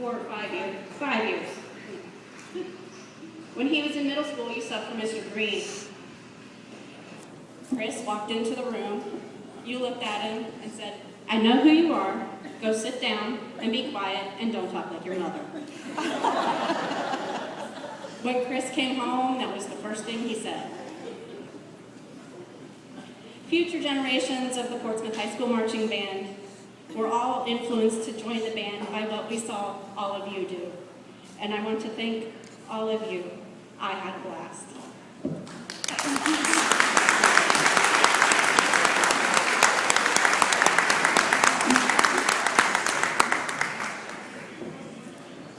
4 or 5 years. 5 years. When he was in middle school, you subbed for Mr. Green. Chris walked into the room. You looked at him and said, "I know who you are. Go sit down and be quiet and don't talk like your mother." When Chris came home, that was the first thing he said. Future generations of the Portsmouth High School Marching Band were all influenced to join the band by what we saw all of you do. And I want to thank all of you. I had a blast.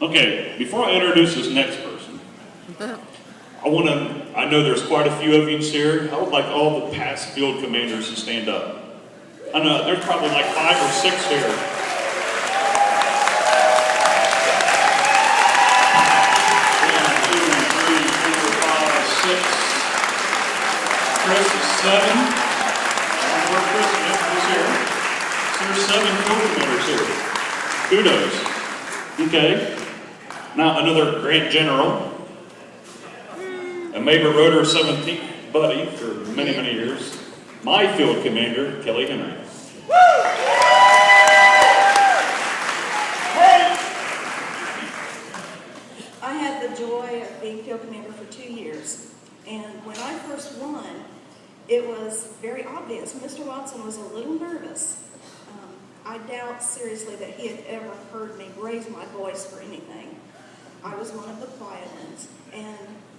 Okay, before I introduce this next person, I know there's quite a few of you here. I would like all the past field commanders to stand up. I know there's probably like 5 or 6 here. 1, 2, 3, 4, 5, 6. Chris is 7. Where Chris is here. So there's 7 field commanders here. Kudos. Okay. Now another Grant General. A Maber Rotor 17th buddy for many, many years. My field commander, Kelly Henry. I had the joy of being field commander for 2 years. And when I first won, it was very obvious. Mr. Watson was a little nervous. I doubt seriously that he had ever heard me raise my voice for anything. I was one of the quiet ones.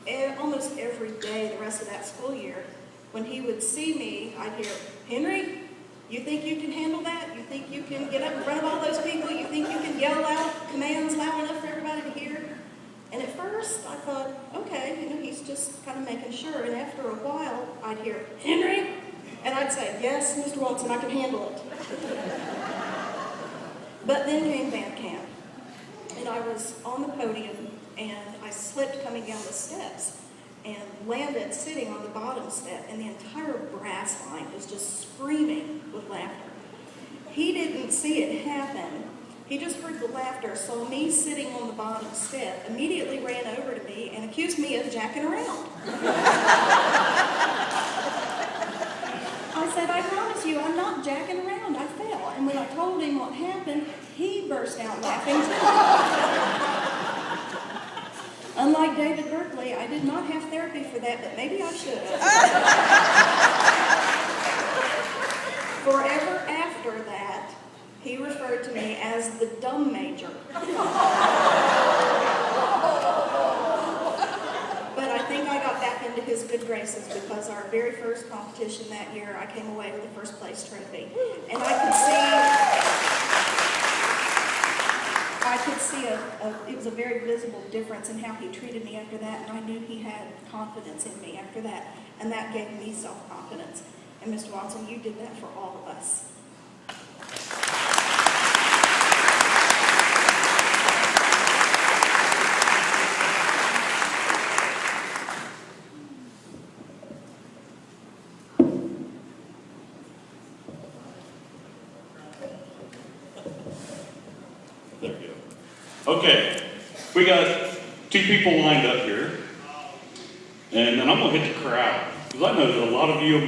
And almost every day the rest of that school year, when he would see me, I'd hear, "Henry, you think you can handle that? You think you can get up in front of all those people? You think you can yell out commands loud enough for everybody to hear?" And at first I thought, okay, he's just kind of making sure. And after a while, I'd hear, "Henry?" And I'd say, "Yes, Mr. Watson, I can handle it." But then came band camp. And I was on the podium, and I slipped coming down the steps and landed sitting on the bottom step, and the entire brass line was just screaming with laughter. He didn't see it happen. He just heard the laughter, saw me sitting on the bottom step, immediately ran over to me and accused me of jacking around. I said, "I promise you, I'm not jacking around. I fell." And when I told him what happened, he burst out laughing too. Unlike David Berkeley, I did not have therapy for that, but maybe I should have. Forever after that, he referred to me as the dumb major. But I think I got back into his good graces because our very first competition that year, I came away with the first place trophy. And I could see it was a very visible difference in how he treated me after that, and I knew he had confidence in me after that, and that gave me self-confidence. And Mr. Watson, you did that for all of us. There we go. Okay, we got 2 people lined up here, and then I'm going to hit the crowd, because I know that a lot of you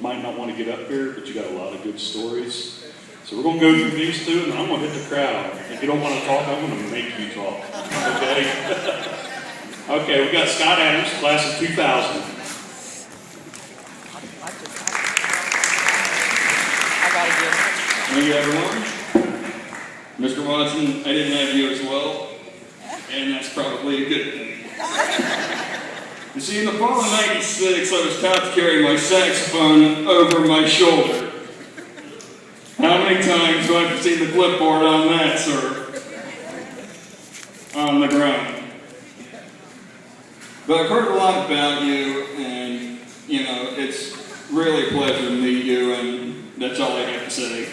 might not want to get up here, but you got a lot of good stories. So we're going to go through these 2, and then I'm going to hit the crowd. If you don't want to talk, I'm going to make you talk. Okay? Okay, we got Scott Adams, class of 2000. Thank you, everyone. Mr. Watson, I didn't have you as well, and that's probably a good thing. You see, in the fall of '96, I was taught to carry my saxophone over my shoulder. How many times do I have seen the clipboard on that, sir? On the ground. But I've heard a lot about you, and, it's really a pleasure to meet you, and that's all I have to say.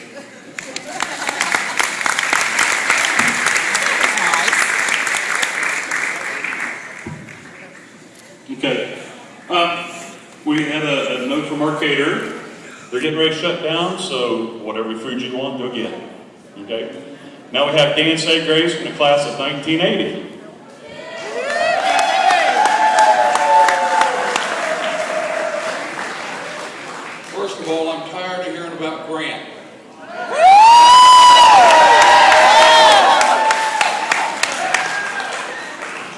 Okay. We had a note from our caterer. They're getting ready to shut down, so whatever food you want, go get. Okay? Now we have Dan Segraves from the class of 1980. First of all, I'm tired of hearing about Grant.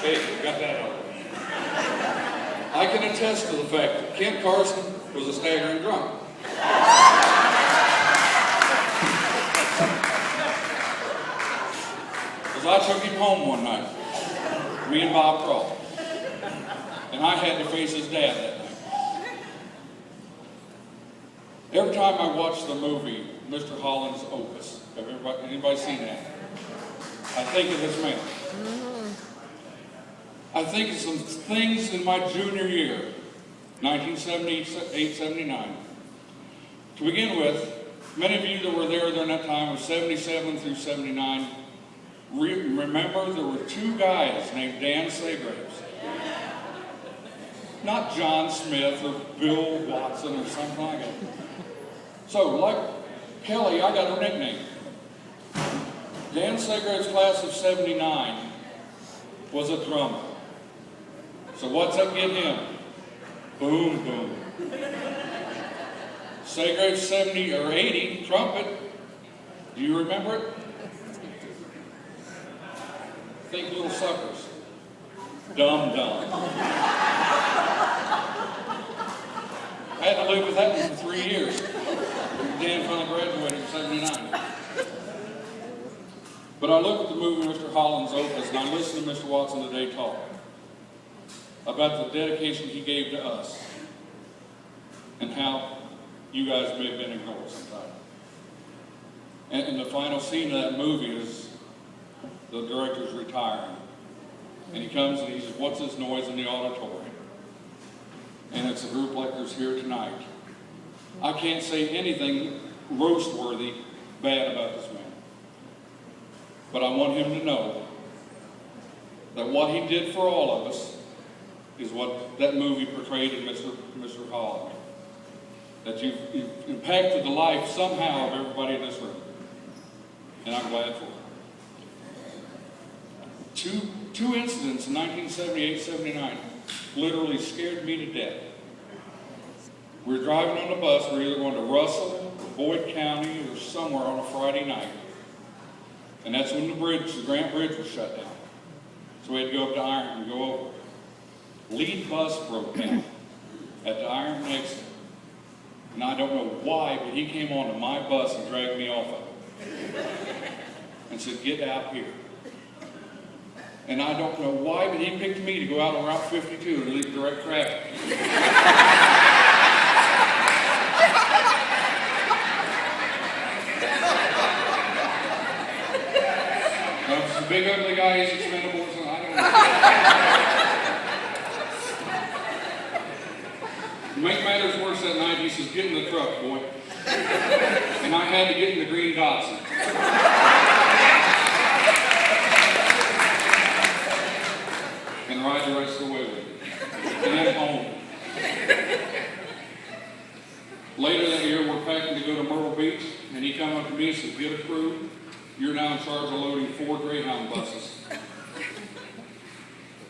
Hey, we got that out. I can attest to the fact that Kent Carson was a staggering drunk. Because I took him home one night, me and Bob Crawl, and I had to face his dad that night. Every time I watch the movie, Mr. Holland's Opus, have anybody seen that? I think of this man. I think of some things in my junior year, 1978-79. To begin with, many of you that were there during that time of 77 through 79, remember there were two guys named Dan Segraves. Not John Smith or Bill Watson or something like that. So, like Kelly, I got a nickname. Dan Segraves' class of 79 was a drummer. So what's up get him? Boom, boom. Segraves 70 or 80, trumpet. Do you remember it? Think little suckers. Dumb. I had to live with that one for 3 years. Dan finally graduated in 79. But I look at the movie Mr. Holland's Opus, and I listen to Mr. Watson today talk about the dedication he gave to us and how you guys may have been ignored sometimes. And the final scene of that movie is the director's retiring. And he comes and he says, "What's this noise in the auditorium?" And it's a group like there's here tonight. I can't say anything roast-worthy bad about this man. But I want him to know that what he did for all of us is what that movie portrayed in Mr. Holland. That you've impacted the life somehow of everybody in this room. And I'm glad for it. Two incidents in 1978-79 literally scared me to death. We were driving on the bus. We were either going to Russell, Boyd County, or somewhere on a Friday night. And that's when the Grant Bridge was shut down. So we had to go up to Iron and go over. Lead bus broke down at the Iron exit. And I don't know why, but he came onto my bus and dragged me off of it. And said, "Get out here." And I don't know why, but he picked me to go out on Route 52 and lead direct traffic. If the big ugly guy is expendable or something, I don't know. To make matters worse that night, he says, "Get in the truck, boy." And I had to get in the green Datsun. And ride the rest of the way with it. And then home. Later that year, we're packing to go to Myrtle Beach, and he come up to me and said, "Get a crew. You're now in charge of loading 4 Greyhound buses."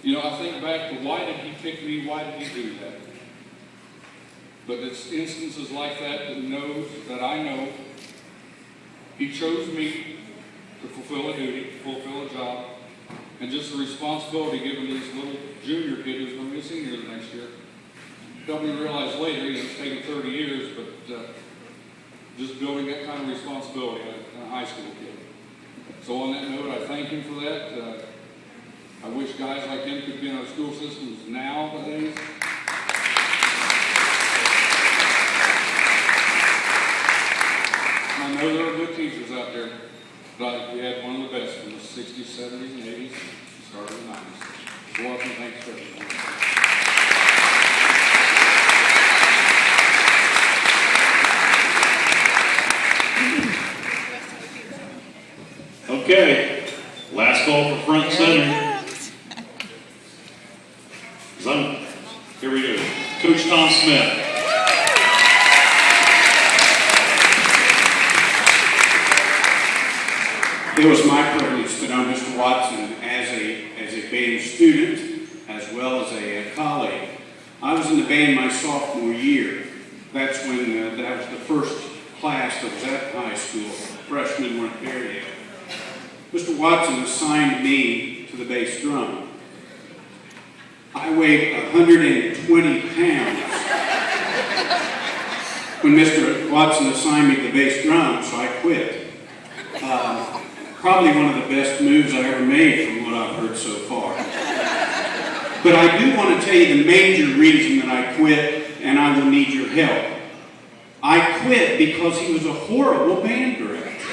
You know, I think back to why did he pick me? Why did he do that? But it's instances like that that I know he chose me to fulfill a duty, fulfill a job, and just the responsibility given to this little junior kid who's going to be a senior the next year. Helped me realize later, it's taken 30 years, but just building that kind of responsibility in a high school kid. So on that note, I thank him for that. I wish guys like him could be in our school systems nowadays. I know there are good teachers out there, but we had one of the best from the 60s, 70s, and 80s, started in the 90s. So welcome, thanks for everything. Okay, last call for front center. Here we go. Coach Tom Smith. It was my Watson as a band student as well as a colleague. I was in the band my sophomore year. That's when that was the first class that was at the high school. Freshmen weren't there yet. Mr. Watson assigned me to the bass drum. I weighed 120 pounds when Mr. Watson assigned me the bass drum, so I quit. Probably one of the best moves I ever made from what I've heard so far. But I do want to tell you the major reason that I quit, and I will need your help. I quit because he was a horrible band director.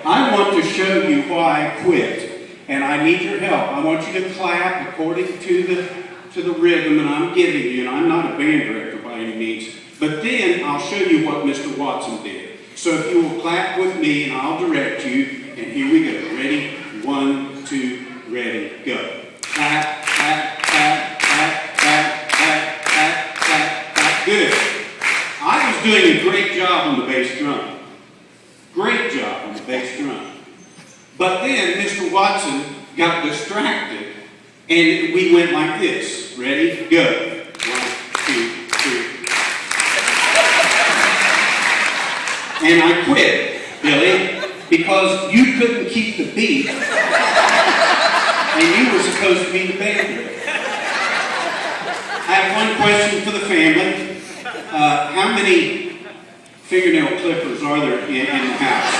I want to show you why I quit, and I need your help. I want you to clap according to the rhythm that I'm giving you, and I'm not a band director by any means. But then I'll show you what Mr. Watson did. So if you will clap with me, and I'll direct you, and here we go. Ready? 1, 2, ready, go. Clap, clap, clap, clap, clap, clap, clap, clap, clap. Good. I was doing a great job on the bass drum. Great job on the bass drum. But then Mr. Watson got distracted, and we went like this. Ready? Go. 1, 2, 3. And I quit, Billy, because you couldn't keep the beat, and you were supposed to be the band director. I have one question for the family. How many fingernail clippers are there in the house?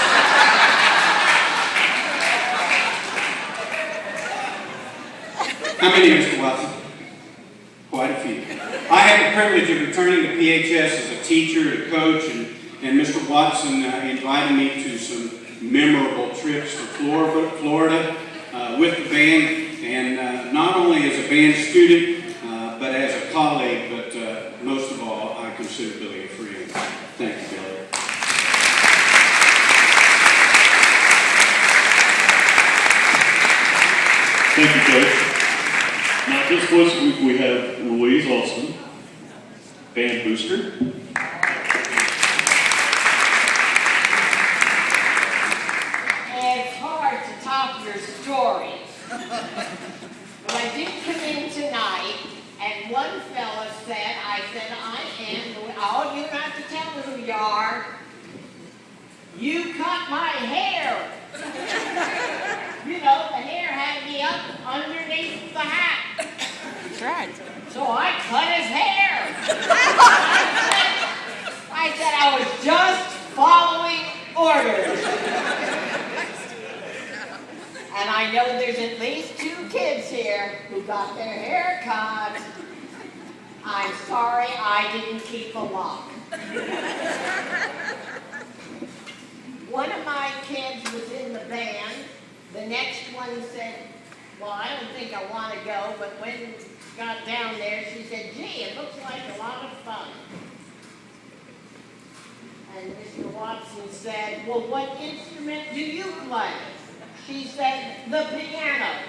How many, Mr. Watson? Quite a few. I had the privilege of returning to PHS as a teacher and coach, and Mr. Watson invited me to some memorable trips to Florida with the band, and not only as a band student, but as a colleague, but most of all, I consider Billy a friend. Thank you, Billy. Thank you, Coach. Now, this was, we have Louise Austin, band booster. It's hard to top your stories. But I did come in tonight, and one fella said, I am, oh, you don't have to tell me who you are. You cut my hair. You know, the hair had to be up underneath the hat. That's right. So I cut his hair. I said I was just following orders. And I know there's at least 2 kids here who got their hair cut. I'm sorry I didn't keep a lock. One of my kids was in the band. The next one said, well, I don't think I want to go, but when we got down there, she said, gee, it looks like a lot of fun. And Mr. Watson said, well, what instrument do you play? She said, the piano.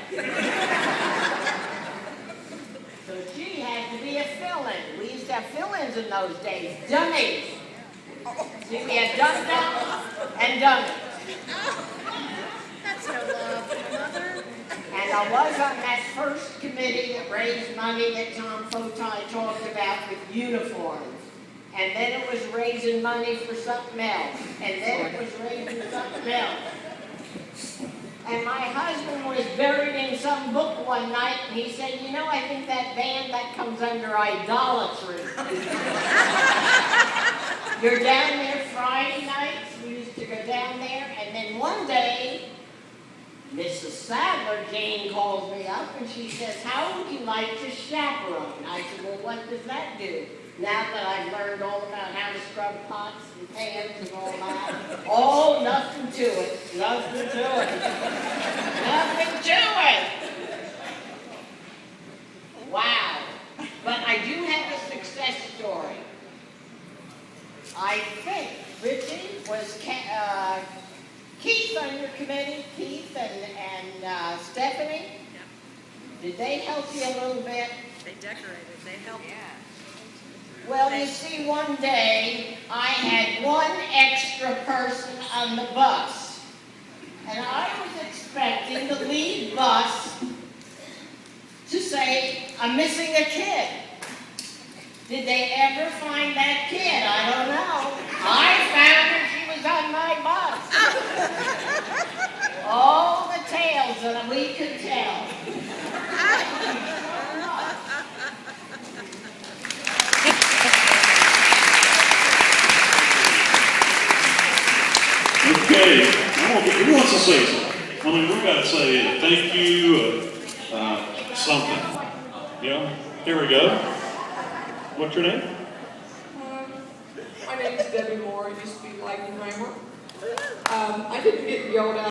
So she had to be a fill-in. We used to have fill-ins in those days, dummies. See, we had dum-dums and dummies. That's no love, Mother. And I was on that first committee that raised money that Tom Fotai talked about with uniforms. And then it was raising money for something else. And then it was raising something else. And my husband was buried in some book one night, and he said, you know, I think that band, that comes under idolatry. You're down there Friday nights, we used to go down there, and then one day, Mrs. Sadler, Jane, calls me up, and she says, how would you like to chaperone? I said, well, what does that do? Now that I've learned all about how to scrub pots and pans and all that, oh, nothing to it, nothing to it, nothing to it. Wow. But I do have a success story. I think Richie was Keith on your committee, Keith and Stephanie. Did they help you a little bit? They decorated. They helped. Yeah. Well, you see, one day I had one extra person on the bus, and I was expecting the lead bus to say, I'm missing a kid. Did they ever find that kid? I don't know. I found her, she was on my bus. All the tales that we could tell. Okay, who wants to say something? I mean, we gotta say thank you, something. Yeah, here we go. What's your name? My name is Debbie Moore. I used to be Leidenheimer. I didn't get yelled at